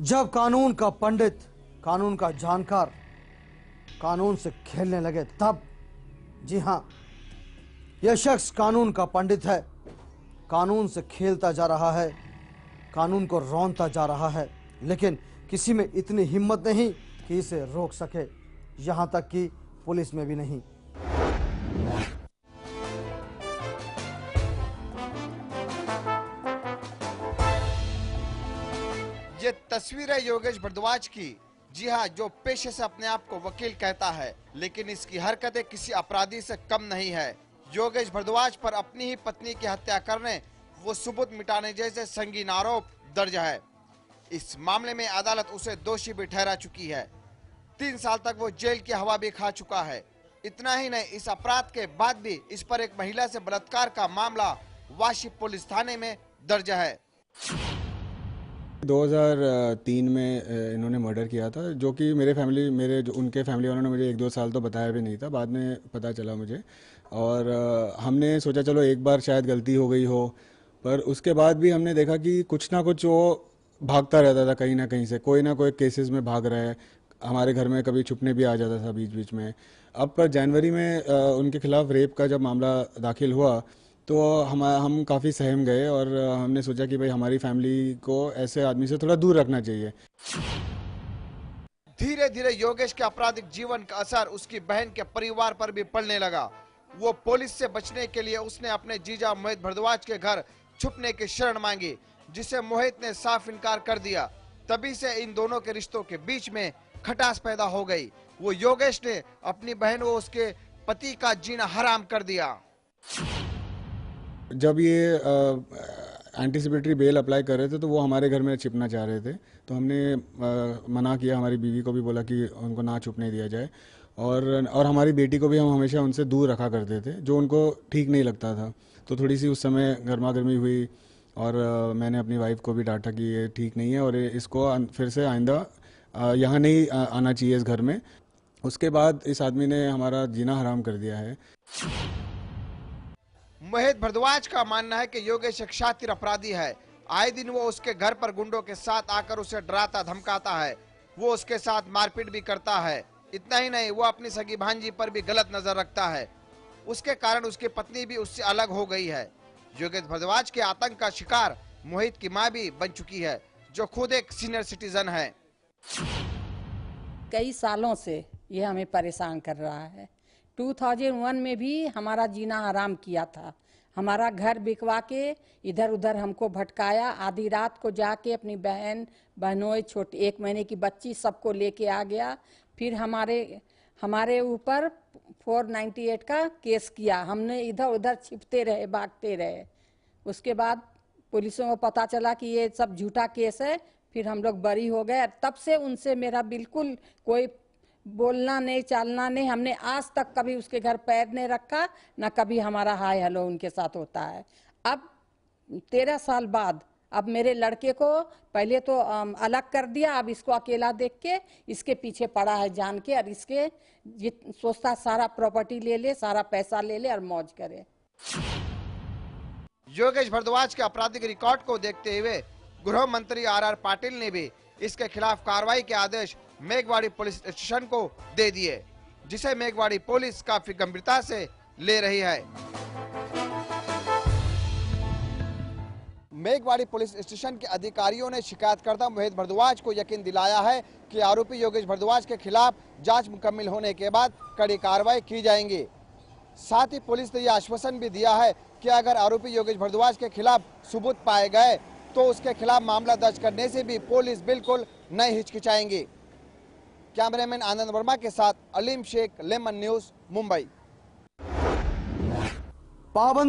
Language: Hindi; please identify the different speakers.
Speaker 1: जब कानून का पंडित, कानून का जानकार कानून से खेलने लगे तब, जी हां, यह शख्स कानून का पंडित है, कानून से खेलता जा रहा है, कानून को रौंदता जा रहा है, लेकिन किसी में इतनी हिम्मत नहीं कि इसे रोक सके, यहां तक कि पुलिस में भी नहीं।
Speaker 2: ये तस्वीर है योगेश भारद्वाज की। जी हाँ, जो पेशे से अपने आप को वकील कहता है, लेकिन इसकी हरकतें किसी अपराधी से कम नहीं है। योगेश भारद्वाज पर अपनी ही पत्नी की हत्या करने वो सबूत मिटाने जैसे संगीन आरोप दर्ज है। इस मामले में अदालत उसे दोषी भी ठहरा चुकी है। 3 साल तक वो जेल की हवा भी खा चुका है। इतना ही नहीं, इस अपराध के बाद भी इस पर एक महिला से बलात्कार का मामला वाशी पुलिस थाने में दर्ज है।
Speaker 3: 2003 में इन्होंने मर्डर किया था, जो कि उनके फैमिली वालों ने मुझे 1-2 साल तो बताया भी नहीं था, बाद में पता चला मुझे। और हमने सोचा चलो एक बार शायद गलती हो गई हो, पर उसके बाद भी हमने देखा कि कुछ ना कुछ वो भागता रहता था, कहीं ना कहीं से कोई ना कोई केसेस में भाग रहा है। हमारे घर में कभी छुपने भी आ जाता था बीच बीच में। अब पर जनवरी में उनके खिलाफ रेप का जब मामला दाखिल हुआ तो हम काफ़ी सहम गए और हमने सोचा कि भाई हमारी फैमिली को ऐसे आदमी से थोड़ा दूर रखना चाहिए।
Speaker 2: धीरे धीरे योगेश के आपराधिक जीवन का असर उसकी बहन के परिवार पर भी पड़ने लगा। वो पुलिस से बचने के लिए उसने अपने जीजा मोहित भारद्वाज के घर छुपने की शरण मांगी, जिसे मोहित ने साफ इनकार कर दिया। तभी से इन दोनों के रिश्तों के बीच में खटास पैदा हो गई। वो योगेश ने अपनी बहन व उसके पति का जीना हराम कर दिया।
Speaker 3: जब ये एंटीसिपेटरी बेल अप्लाई कर रहे थे तो वो हमारे घर में छिपना चाह रहे थे, तो हमने मना किया। हमारी बीवी को भी बोला कि उनको ना छुपने दिया जाए, और हमारी बेटी को भी हम हमेशा उनसे दूर रखा करते थे, जो उनको ठीक नहीं लगता था। तो थोड़ी सी उस समय गर्मा गर्मी हुई और मैंने अपनी वाइफ को भी डांटा कि ये ठीक नहीं है और इसको फिर से आइंदा यहाँ नहीं आना चाहिए इस घर में। उसके बाद इस आदमी ने हमारा जीना हराम कर दिया है।
Speaker 2: मोहित भारद्वाज का मानना है कि योगेश एक शातिर अपराधी है। आए दिन वो उसके घर पर गुंडों के साथ आकर उसे डराता धमकाता है। वो उसके साथ मारपीट भी करता है। इतना ही नहीं, वो अपनी सगी भांजी पर भी गलत नजर रखता है। उसके कारण उसकी पत्नी भी उससे अलग हो गई है। योगेश भारद्वाज के आतंक का शिकार मोहित की मां भी बन चुकी है, जो खुद एक सीनियर सिटीजन है।
Speaker 4: कई सालों से ये हमें परेशान कर रहा है। 2001 में भी हमारा जीना हराम किया था। हमारा घर बिकवा के इधर उधर हमको भटकाया। आधी रात को जाके अपनी बहनों, छोटी 1 महीने की बच्ची सबको लेके आ गया। फिर हमारे ऊपर 498 का केस किया। हमने इधर उधर छिपते रहे, भागते रहे। उसके बाद पुलिसों को पता चला कि ये सब झूठा केस है। फिर हम लोग बरी हो गए। तब से उनसे मेरा बिल्कुल कोई बोलना नहीं, चालना नहीं। हमने आज तक कभी उसके घर पैर नहीं रखा, ना कभी हमारा हाय हेलो उनके साथ होता है। अब 13 साल बाद अब मेरे लड़के को पहले तो अलग कर दिया, अब इसको अकेला देख के इसके पीछे पड़ा है जान के, और इसके सोचता सारा प्रॉपर्टी ले ले, सारा पैसा ले ले और मौज करे।
Speaker 2: योगेश भारद्वाज के आपराधिक रिकॉर्ड को देखते हुए गृह मंत्री आर पाटिल ने भी इसके खिलाफ कार्रवाई के आदेश मेघवाड़ी पुलिस स्टेशन को दे दिए, जिसे मेघवाड़ी पुलिस काफी गंभीरता से ले रही है। मेघवाड़ी पुलिस स्टेशन के अधिकारियों ने शिकायतकर्ता मोहित भारद्वाज को यकीन दिलाया है कि आरोपी योगेश भारद्वाज के खिलाफ जांच मुकम्मल होने के बाद कड़ी कार्रवाई की जाएगी। साथ ही पुलिस ने यह आश्वासन भी दिया है कि अगर आरोपी योगेश भारद्वाज के खिलाफ सबूत पाए गए तो उसके खिलाफ मामला दर्ज करने से भी पुलिस बिल्कुल नहीं हिचकिचाएंगी। कैमरामैन आनंद वर्मा के साथ अलीम शेख, लेमन न्यूज, मुंबई।
Speaker 1: पाबंद